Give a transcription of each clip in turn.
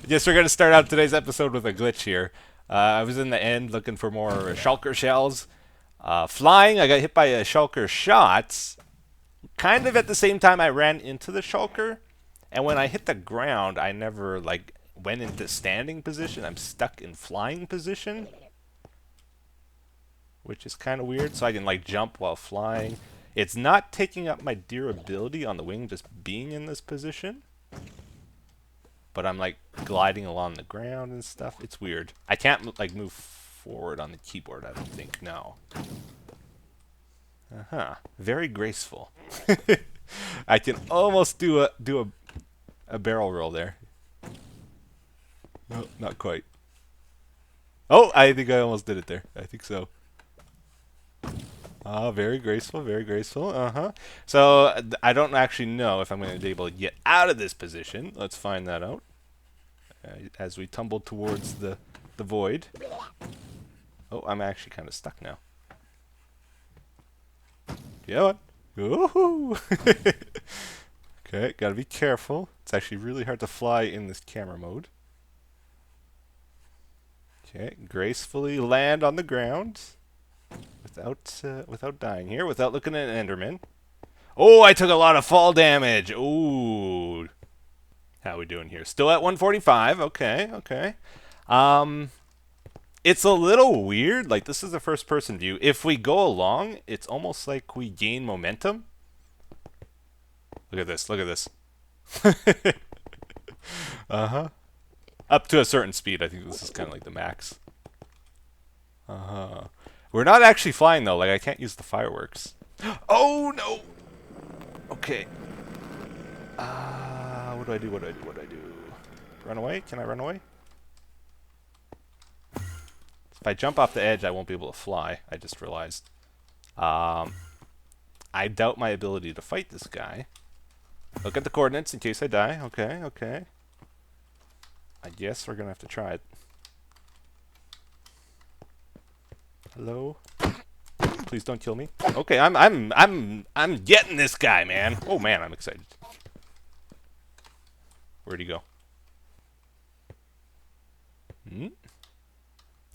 Yes, we're going to start out today's episode with a glitch here. I was in the end looking for more shulker shells. Flying, I got hit by a shulker shot. Kind of at the same time I ran into the shulker. And when I hit the ground, I never like went into standing position. I'm stuck in flying position, which is kind of weird. So I can like jump while flying. It's not taking up my durability on the wing just being in this position. But I'm like gliding along the ground and stuff. It's weird. I can't like move forward on the keyboard, I don't think. No. Very graceful. I can almost do a barrel roll there. No, not quite. Oh, I think I almost did it there. I think so. Very graceful, very graceful. So I don't actually know if I'm going to be able to get out of this position. Let's find that out. As we tumble towards the void. Oh, I'm actually kind of stuck now. Yeah, what? Woohoo! Okay, gotta be careful. It's actually really hard to fly in this camera mode. Okay, gracefully land on the ground without dying here, without looking at an Enderman. Oh, I took a lot of fall damage. Ooh. How we doing here? Still at 145. Okay, okay. It's a little weird. Like, this is the first person view. If we go along, it's almost like we gain momentum. Look at this. Look at this. Up to a certain speed. I think this is kind of like the max. We're not actually flying, though. Like, I can't use the fireworks. Oh, no! Okay. What do I do? What do I do? What do I do? Run away? Can I run away? If I jump off the edge, I won't be able to fly. I just realized. I doubt my ability to fight this guy. Look at the coordinates in case I die. Okay, okay. I guess we're gonna have to try it. Hello? Please don't kill me. Okay, I'm getting this guy, man. Oh man, I'm excited. Where'd he go?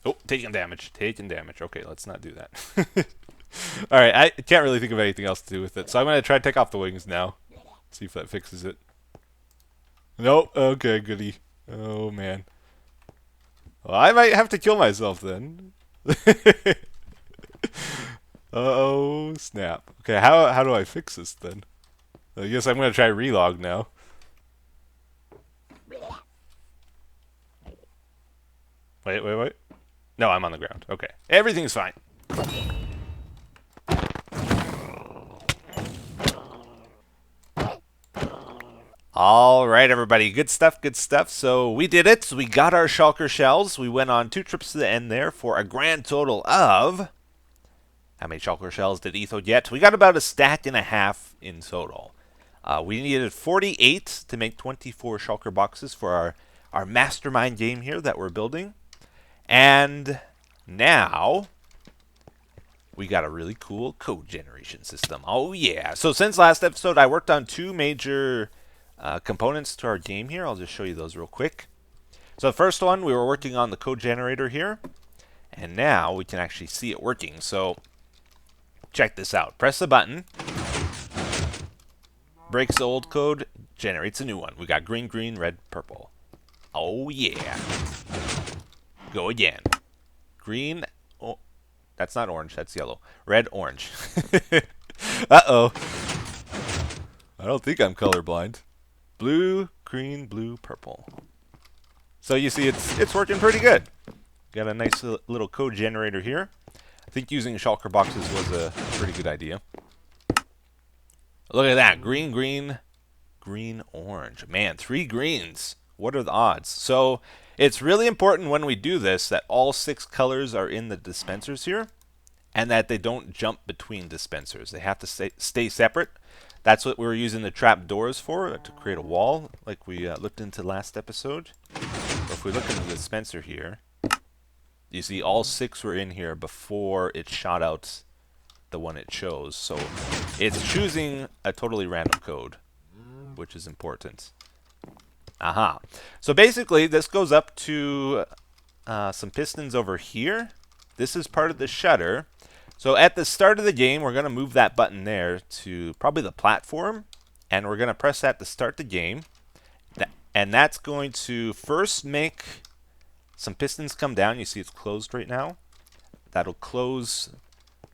Oh, taking damage. Taking damage. Okay, let's not do that. Alright, I can't really think of anything else to do with it, so I'm going to try to take off the wings now. See if that fixes it. Nope. Okay, goody. Oh, man. Well, I might have to kill myself then. Uh-oh, snap. Okay, how do I fix this then? I guess I'm going to try relog now. Wait. No, I'm on the ground. Okay. Everything's fine. All right, everybody. Good stuff, good stuff. So we did it. We got our shulker shells. We went on 2 trips to the end there for a grand total of... How many shulker shells did Etho get? We got about a stack and a half in total. We needed 48 to make 24 shulker boxes for our MasterMind game here that we're building. And now we got a really cool code generation system. Oh, yeah. So since last episode, I worked on 2 major components to our game here. I'll just show you those real quick. So the first one, we were working on the code generator here. And now we can actually see it working. So check this out. Press the button. Breaks the old code. Generates a new one. We got green, green, red, purple. Oh, yeah. Go again. Green. Oh, that's not orange. That's yellow. Red, orange. Uh-oh. I don't think I'm colorblind. Blue, green, blue, purple. So you see it's working pretty good. Got a nice little code generator here. I think using shulker boxes was a pretty good idea. Look at that. Green, green, green, orange. Man, 3 greens. What are the odds? So it's really important when we do this that all 6 colors are in the dispensers here and that they don't jump between dispensers. They have to stay separate. That's what we were using the trap doors for, to create a wall like we looked into last episode. So if we look in the dispenser here, you see all 6 were in here before it shot out the one it chose. So it's choosing a totally random code, which is important. Aha. So basically, this goes up to some pistons over here. This is part of the shutter. So at the start of the game, we're going to move that button there to probably the platform. And we're going to press that to start the game. And that's going to first make some pistons come down. You see it's closed right now. That'll close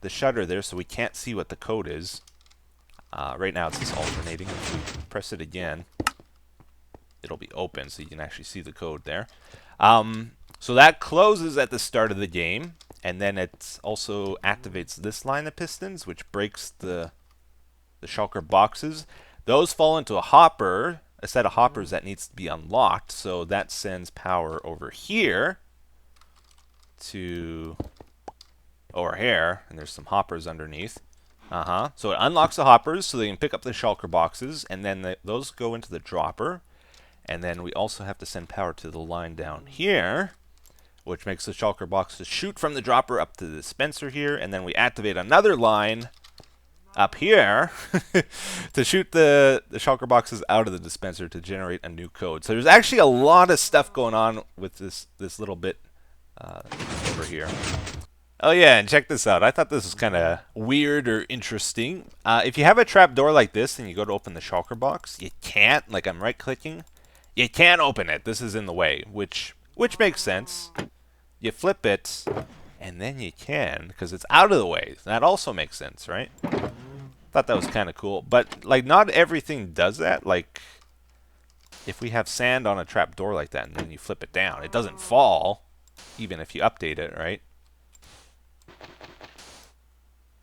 the shutter there so we can't see what the code is. Right now it's just alternating. If we press it again, it'll be open so you can actually see the code there. So that closes at the start of the game, and then it also activates this line of pistons, which breaks the shulker boxes. Those fall into a set of hoppers that needs to be unlocked, so that sends power over here to over here, and there's some hoppers underneath. So it unlocks the hoppers so they can pick up the shulker boxes, and then those go into the dropper. And then we also have to send power to the line down here, which makes the shulker boxes shoot from the dropper up to the dispenser here, and then we activate another line up here to shoot the shulker boxes out of the dispenser to generate a new code. So there's actually a lot of stuff going on with this little bit over here. Oh yeah, and check this out. I thought this was kind of weird or interesting. If you have a trap door like this and you go to open the shulker box, you can't, like I'm right-clicking, you can't open it. This is in the way, which makes sense. You flip it, and then you can, because it's out of the way. That also makes sense, right? Thought that was kind of cool. But, like, not everything does that. Like, if we have sand on a trap door like that, and then you flip it down, it doesn't fall, even if you update it, right?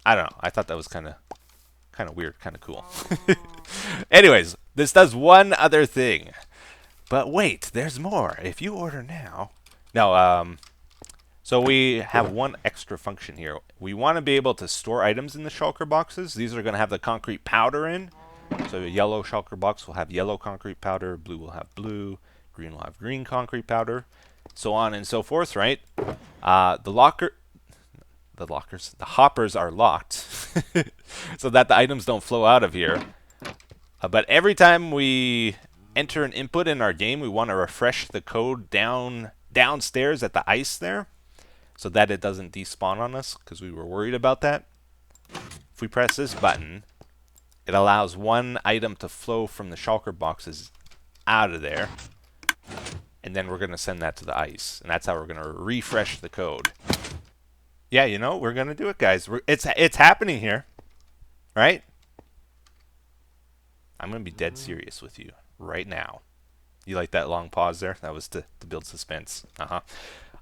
I don't know. I thought that was kind of weird, kind of cool. Anyways, this does one other thing. But wait, there's more. If you order now... No, so we have one extra function here. We want to be able to store items in the shulker boxes. These are going to have the concrete powder in. So a yellow shulker box will have yellow concrete powder. Blue will have blue. Green will have green concrete powder. So on and so forth, right? The hoppers are locked so that the items don't flow out of here. But every time we enter an input in our game, we want to refresh the code downstairs at the ice there so that it doesn't despawn on us, because we were worried about that. If we press this button, it allows one item to flow from the shulker boxes out of there, and then we're going to send that to the ice, and that's how we're going to refresh the code. Yeah, you know, we're going to do it, guys. It's happening here, right? I'm going to be dead serious with you right now. You like that long pause there? That was to build suspense.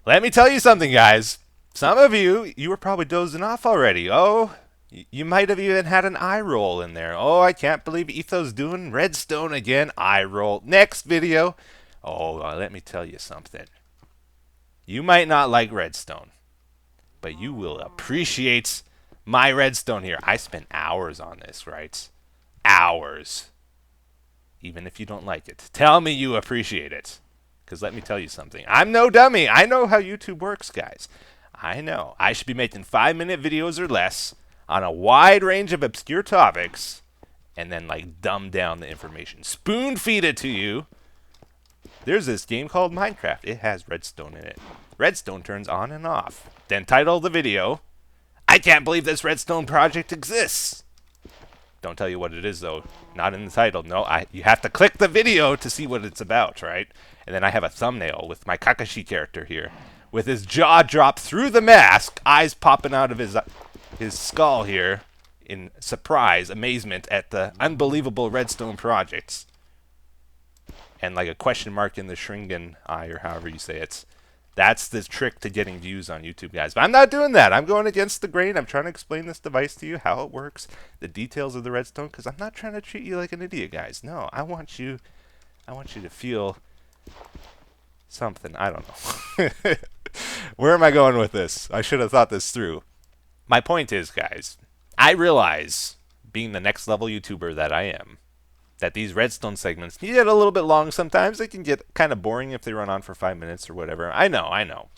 Let me tell you something, guys. Some of you were probably dozing off already. Oh, you might have even had an eye roll in there. Oh, I can't believe Etho's doing redstone again. Eye roll. Next video. Oh, let me tell you something. You might not like redstone, but you will appreciate my redstone here. I spent hours on this, right? Hours. Even if you don't like it. Tell me you appreciate it. Because let me tell you something. I'm no dummy. I know how YouTube works, guys. I know. I should be making 5-minute videos or less on a wide range of obscure topics and then, like, dumb down the information. Spoon feed it to you. There's this game called Minecraft. It has redstone in it. Redstone turns on and off. Then title the video, I can't believe this redstone project exists. Don't tell you what it is, though. Not in the title. No, you have to click the video to see what it's about, right? And then I have a thumbnail with my Kakashi character here, with his jaw dropped through the mask, eyes popping out of his skull here, in surprise, amazement at the unbelievable redstone projects. And like a question mark in the Shringan eye, or however you say it. That's the trick to getting views on YouTube, guys. But I'm not doing that. I'm going against the grain. I'm trying to explain this device to you, how it works, the details of the redstone, because I'm not trying to treat you like an idiot, guys. No, I want you to feel something. I don't know. Where am I going with this? I should have thought this through. My point is, guys, I realize, being the next level YouTuber that I am, that these redstone segments can get a little bit long sometimes. They can get kind of boring if they run on for 5 minutes or whatever. I know.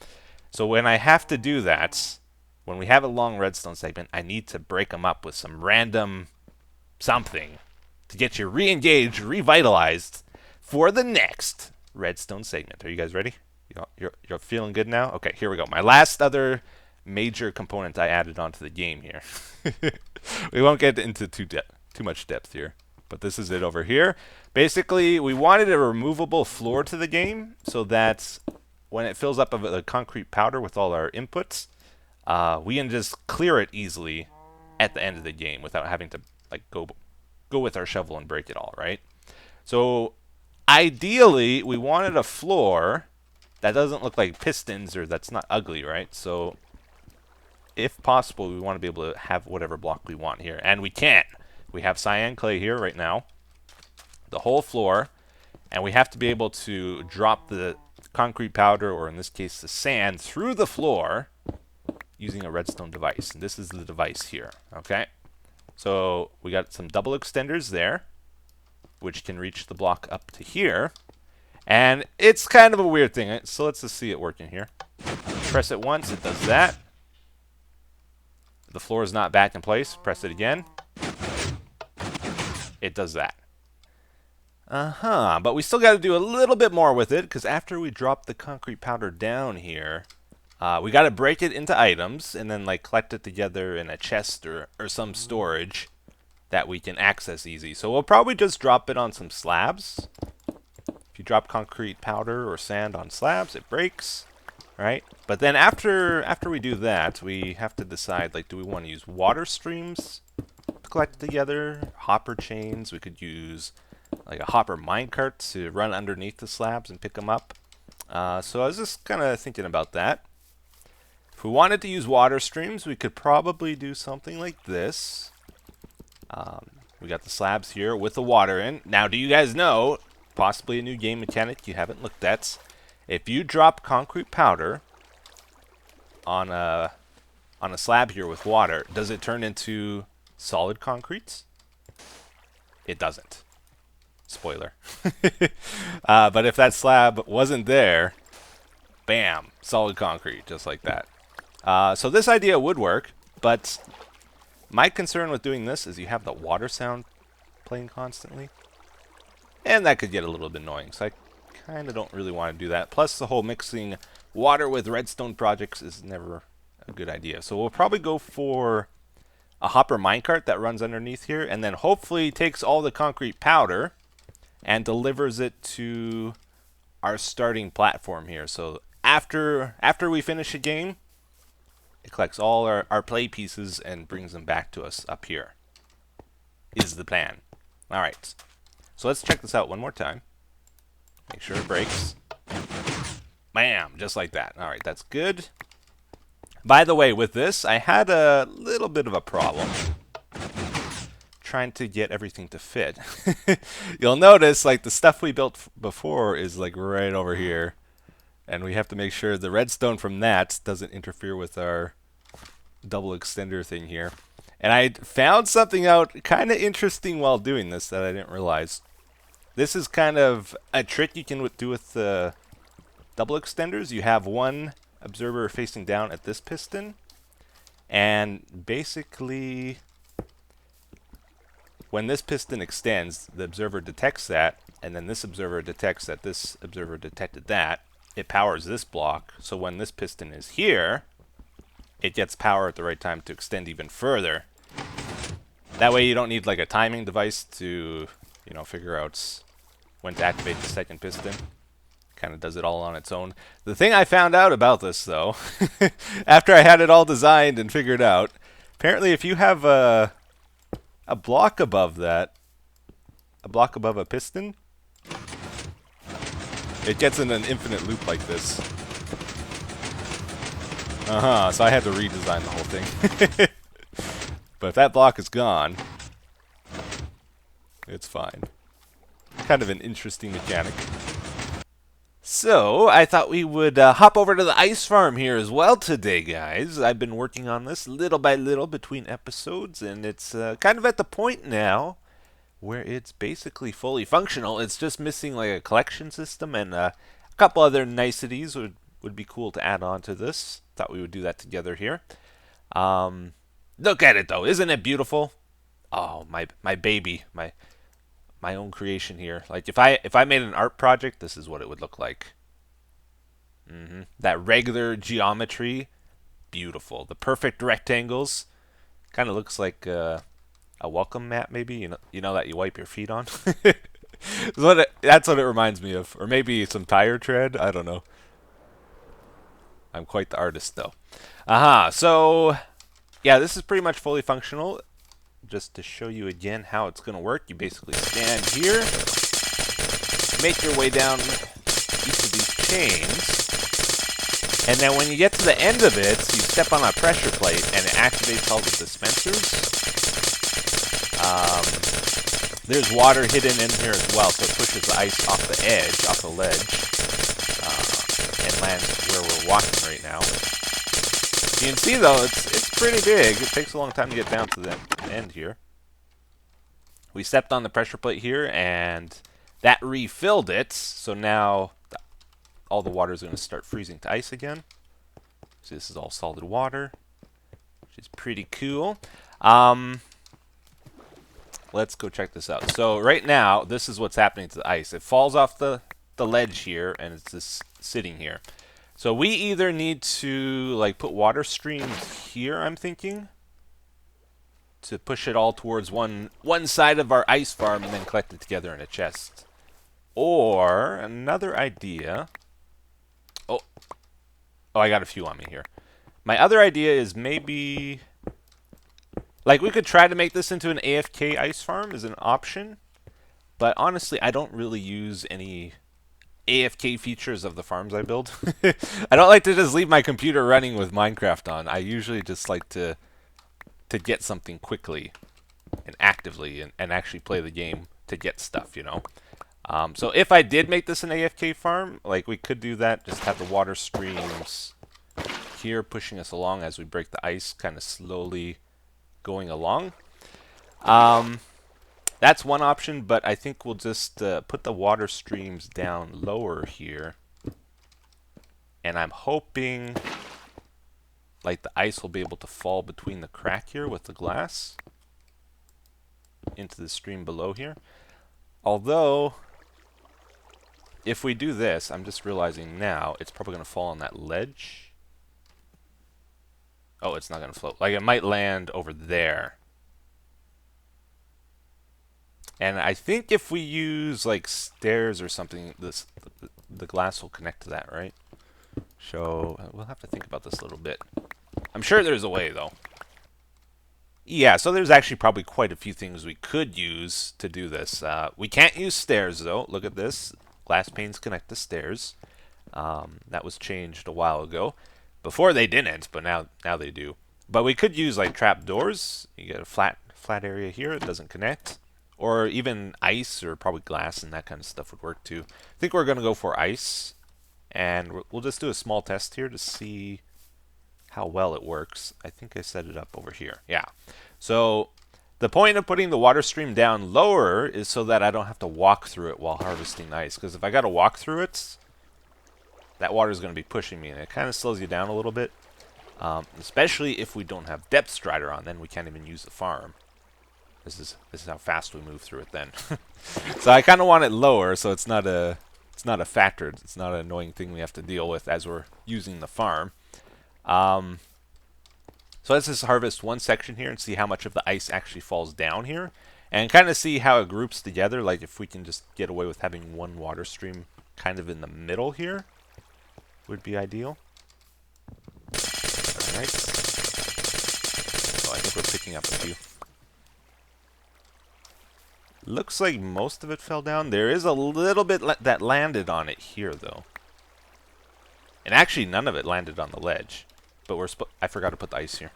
So when I have to do that, when we have a long redstone segment, I need to break them up with some random something to get you re-engaged, revitalized, for the next redstone segment. Are you guys ready? You're feeling good now? Okay, here we go. My last other major component I added onto the game here. We won't get into too much depth here, but this is it over here. Basically, we wanted a removable floor to the game so that when it fills up with a concrete powder with all our inputs, we can just clear it easily at the end of the game without having to like go with our shovel and break it all, right? So ideally, we wanted a floor that doesn't look like pistons or that's not ugly, right? So if possible, we want to be able to have whatever block we want here. And we can. We have cyan clay here right now, the whole floor, and we have to be able to drop the concrete powder, or in this case the sand, through the floor using a redstone device. And this is the device here, okay? So we got some double extenders there, which can reach the block up to here. And it's kind of a weird thing, so let's just see it working here. Press it once, it does that. The floor is not back in place. Press it again. It does that. But we still got to do a little bit more with it, because after we drop the concrete powder down here, we got to break it into items and then like collect it together in a chest or some storage that we can access easy. So we'll probably just drop it on some slabs. If you drop concrete powder or sand on slabs, it breaks, right? But then after we do that, we have to decide, like, do we want to use water streams to collect together, hopper chains? We could use like a hopper minecart to run underneath the slabs and pick them up. So I was just kind of thinking about that. If we wanted to use water streams, we could probably do something like this. We got the slabs here with the water in. Now, do you guys know, possibly a new game mechanic you haven't looked at, if you drop concrete powder on a slab here with water, does it turn into solid concrete? It doesn't. Spoiler. But if that slab wasn't there, bam, solid concrete, just like that. So this idea would work, but my concern with doing this is you have the water sound playing constantly, and that could get a little bit annoying, so I kind of don't really want to do that. Plus, the whole mixing water with redstone projects is never a good idea. So we'll probably go for a hopper minecart that runs underneath here, and then hopefully takes all the concrete powder and delivers it to our starting platform here. So after we finish a game, it collects all our play pieces and brings them back to us up here, is the plan. Alright, so let's check this out one more time. Make sure it breaks. Bam, just like that. Alright, that's good. By the way, with this, I had a little bit of a problem trying to get everything to fit. You'll notice, like, the stuff we built before is, like, right over here. And we have to make sure the redstone from that doesn't interfere with our double extender thing here. And I found something out kind of interesting while doing this that I didn't realize. This is kind of a trick you can do with the double extenders. You have one observer facing down at this piston, and basically when this piston extends, the observer detects that, and then this observer detects that this observer detected that. It powers this block, so when this piston is here, it gets power at the right time to extend even further. That way you don't need like a timing device to, you know, figure out when to activate the second piston. Kind of does it all on its own. The thing I found out about this, though, after I had it all designed and figured out, apparently if you have a block above that, a block above a piston, it gets in an infinite loop like this. So I had to redesign the whole thing. But if that block is gone, it's fine. Kind of an interesting mechanic. So, I thought we would hop over to the ice farm here as well today, guys. I've been working on this little by little between episodes, and it's kind of at the point now where it's basically fully functional. It's just missing like a collection system, and a couple other niceties would be cool to add on to this. Thought we would do that together here. Look at it though, isn't it beautiful? Oh, my baby, my my own creation here. Like if I made an art project, this is what it would look like. That regular geometry, beautiful. The perfect rectangles, kind of looks like a welcome mat, maybe. You know that you wipe your feet on. That's what it reminds me of, or maybe some tire tread. I don't know. I'm quite the artist, though. Aha. So yeah, this is pretty much fully functional. Just to show you again how it's going to work, you basically stand here, make your way down each of these chains, and then when you get to the end of it, you step on a pressure plate and it activates all the dispensers. There's water hidden in here as well, so it pushes the ice off the edge, off the ledge, and lands where we're walking right now. You can see though, it's pretty big. It takes a long time to get down to the end here. We stepped on the pressure plate here, and that refilled it. So now all the water is going to start freezing to ice again. So this is all solid water, which is pretty cool. Let's go check this out. So right now, this is what's happening to the ice. It falls off the ledge here, and it's just sitting here. So we either need to like put water streams here, I'm thinking, to push it all towards one side of our ice farm and then collect it together in a chest. Or another idea. Oh, I got a few on me here. My other idea is maybe like we could try to make this into an AFK ice farm as an option. But honestly, I don't really use any AFK features of the farms I build. I don't like to just leave my computer running with Minecraft on. I usually just like to get something quickly and actively and actually play the game to get stuff, you know. So if I did make this an AFK farm, like we could do that, just have the water streams here pushing us along as we break the ice, kind of slowly going along. That's one option, but I think we'll just put the water streams down lower here. And I'm hoping like the ice will be able to fall between the crack here with the glass into the stream below here. Although, if we do this, I'm just realizing now, it's probably going to fall on that ledge. Oh, it's not going to float. Like, it might land over there. And I think if we use, like, stairs or something, the glass will connect to that, right? So, we'll have to think about this a little bit. I'm sure there's a way, though. Yeah, so there's actually probably quite a few things we could use to do this. We can't use stairs, though. Look at this. Glass panes connect to stairs. That was changed a while ago. Before they didn't, but now they do. But we could use, like, trap doors. You get a flat area here. It doesn't connect. Or even ice or probably glass and that kind of stuff would work, too. I think we're going to go for ice. And we'll just do a small test here to see how well it works. I think I set it up over here. Yeah. So the point of putting the water stream down lower is so that I don't have to walk through it while harvesting ice. Because if I got to walk through it, that water is going to be pushing me, and it kind of slows you down a little bit. Especially if we don't have depth strider on, then we can't even use the farm. This is how fast we move through it then. So I kind of want it lower, so it's not a factor. It's not an annoying thing we have to deal with as we're using the farm. So let's just harvest one section here and see how much of the ice actually falls down here. And kind of see how it groups together, like if we can just get away with having one water stream kind of in the middle here, would be ideal. Alright. Oh, I think we're picking up a few. Looks like most of it fell down. There is a little bit that landed on it here, though. And actually, none of it landed on the ledge. But I forgot to put the ice here.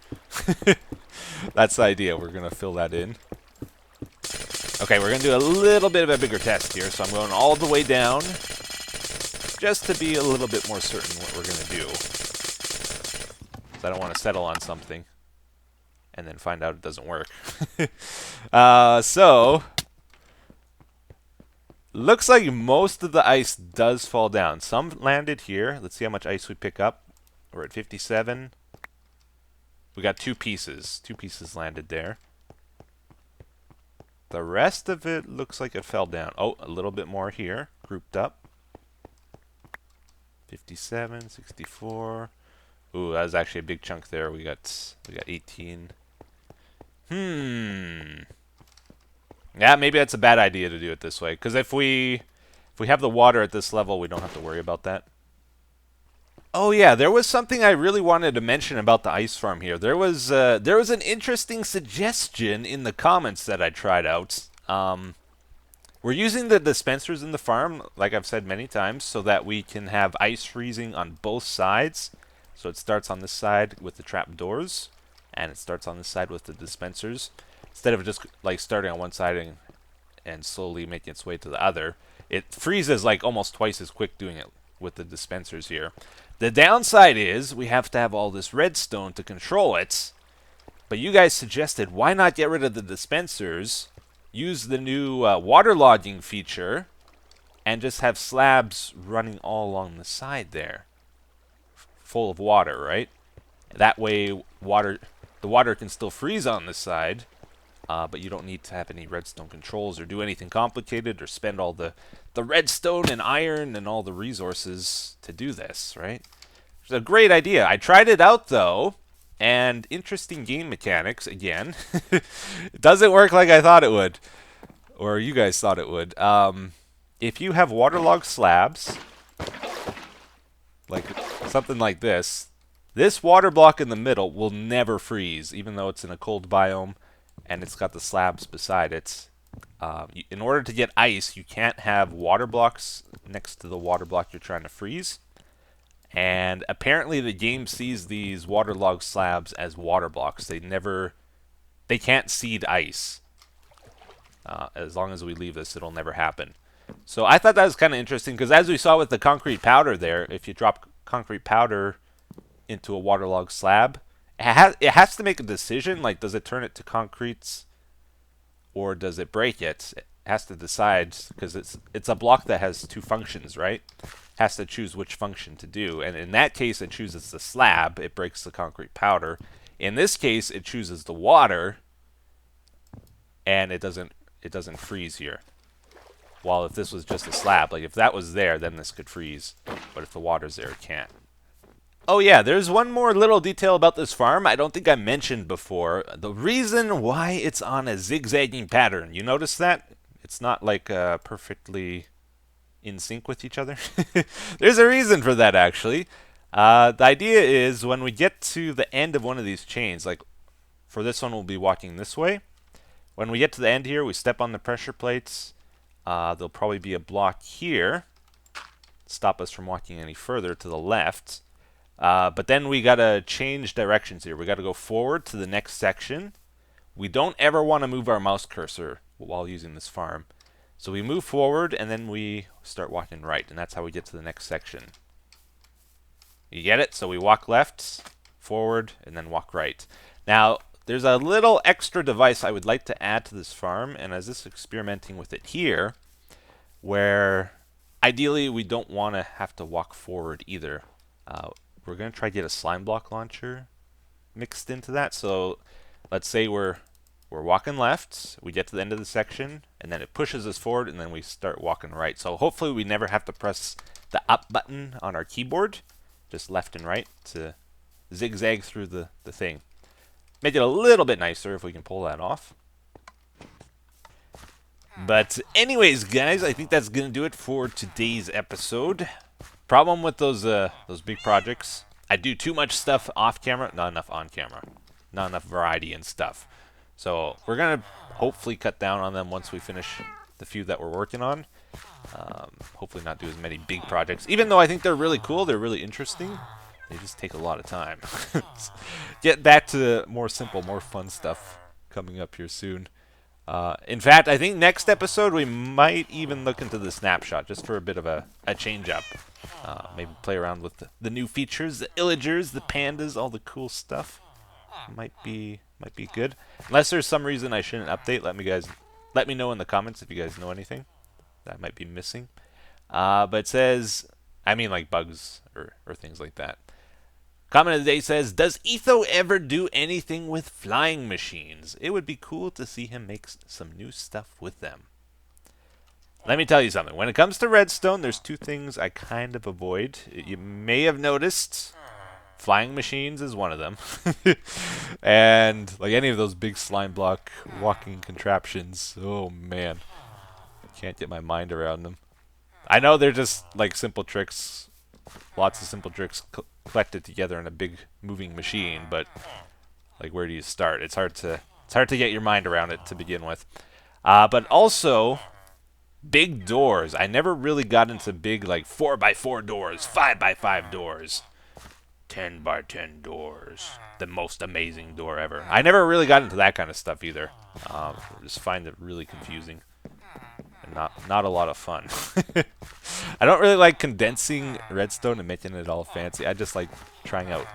That's the idea. We're going to fill that in. Okay, we're going to do a little bit of a bigger test here. So I'm going all the way down just to be a little bit more certain what we're going to do. So I don't want to settle on something and then find out it doesn't work. So looks like most of the ice does fall down. Some landed here. Let's see how much ice we pick up. We're at 57. We got 2 pieces. 2 pieces landed there. The rest of it looks like it fell down. Oh, a little bit more here, grouped up. 57, 64. Ooh, that was actually a big chunk there. We got 18. Yeah, maybe that's a bad idea to do it this way. Because if we have the water at this level, we don't have to worry about that. Oh yeah, there was something I really wanted to mention about the ice farm here. There was an interesting suggestion in the comments that I tried out. We're using the dispensers in the farm, like I've said many times, so that we can have ice freezing on both sides. So it starts on this side with the trap doors, and it starts on this side with the dispensers. Instead of just like starting on one side and slowly making its way to the other, it freezes like almost twice as quick doing it with the dispensers here. The downside is we have to have all this redstone to control it. But you guys suggested, why not get rid of the dispensers, use the new water logging feature, and just have slabs running all along the side there, full of water, right? That way, the water can still freeze on the side, but you don't need to have any redstone controls or do anything complicated or spend all the redstone and iron and all the resources to do this, right? It's a great idea. I tried it out, though, and interesting game mechanics, again. It doesn't work like I thought it would, or you guys thought it would. If you have waterlogged slabs, like something like this water block in the middle will never freeze, even though it's in a cold biome and it's got the slabs beside it. In order to get ice, you can't have water blocks next to the water block you're trying to freeze. And apparently the game sees these waterlogged slabs as water blocks. They can't seed ice. As long as we leave this, it'll never happen. So I thought that was kind of interesting, because as we saw with the concrete powder there, if you drop concrete powder into a waterlogged slab, it has to make a decision, like does it turn it to concrete or does it break it? It has to decide, because it's a block that has two functions, right? It has to choose which function to do, and in that case it chooses the slab, it breaks the concrete powder. In this case it chooses the water, and it doesn't freeze here. While if this was just a slab, like if that was there, then this could freeze, but if the water's there, it can't. Oh yeah, there's one more little detail about this farm I don't think I mentioned before. The reason why it's on a zigzagging pattern. You notice that? It's not like perfectly in sync with each other. There's a reason for that, actually. The idea is when we get to the end of one of these chains, like for this one we'll be walking this way. When we get to the end here, we step on the pressure plates. There'll probably be a block here. Stop us from walking any further to the left. But then we gotta change directions here. We gotta go forward to the next section. We don't ever want to move our mouse cursor while using this farm. So we move forward and then we start walking right, and that's how we get to the next section. You get it? So we walk left, forward, and then walk right. Now, there's a little extra device I would like to add to this farm, and I was just experimenting with it here, where ideally we don't want to have to walk forward either. We're going to try to get a slime block launcher mixed into that. So let's say we're walking left, we get to the end of the section, and then it pushes us forward, and then we start walking right. So hopefully we never have to press the up button on our keyboard, just left and right to zigzag through the thing. Make it a little bit nicer if we can pull that off. But anyways, guys, I think that's going to do it for today's episode. Problem with those big projects, I do too much stuff off camera, not enough on camera. Not enough variety and stuff. So we're going to hopefully cut down on them once we finish the few that we're working on. Hopefully not do as many big projects. Even though I think they're really cool, they're really interesting. They just take a lot of time. Get back to more simple, more fun stuff coming up here soon. In fact, I think next episode we might even look into the snapshot just for a bit of a change up. Maybe play around with the new features, the illagers, the pandas, all the cool stuff. Might be good. Unless there's some reason I shouldn't update, let me know in the comments if you guys know anything that might be missing. But it says, I mean like bugs or things like that. Comment of the day says, does Etho ever do anything with flying machines? It would be cool to see him make some new stuff with them. Let me tell you something. When it comes to redstone, there's two things I kind of avoid. You may have noticed flying machines is one of them. And like any of those big slime block walking contraptions, oh man. I can't get my mind around them. I know they're just like simple tricks, lots of simple tricks collected together in a big moving machine, but like where do you start? It's hard to get your mind around it to begin with. But also big doors. I never really got into big like 4x4 doors, 5x5 doors, 10x10 doors. The most amazing door ever. I never really got into that kind of stuff either. I just find it really confusing and not a lot of fun. I don't really like condensing redstone and making it all fancy. I just like trying out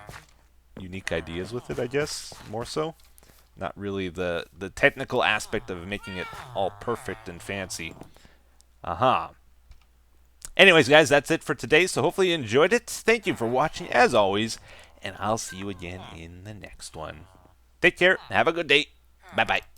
unique ideas with it, I guess, more so. Not really the technical aspect of making it all perfect and fancy. Anyways, guys, that's it for today. So hopefully you enjoyed it. Thank you for watching, as always. And I'll see you again in the next one. Take care. Have a good day. Bye-bye.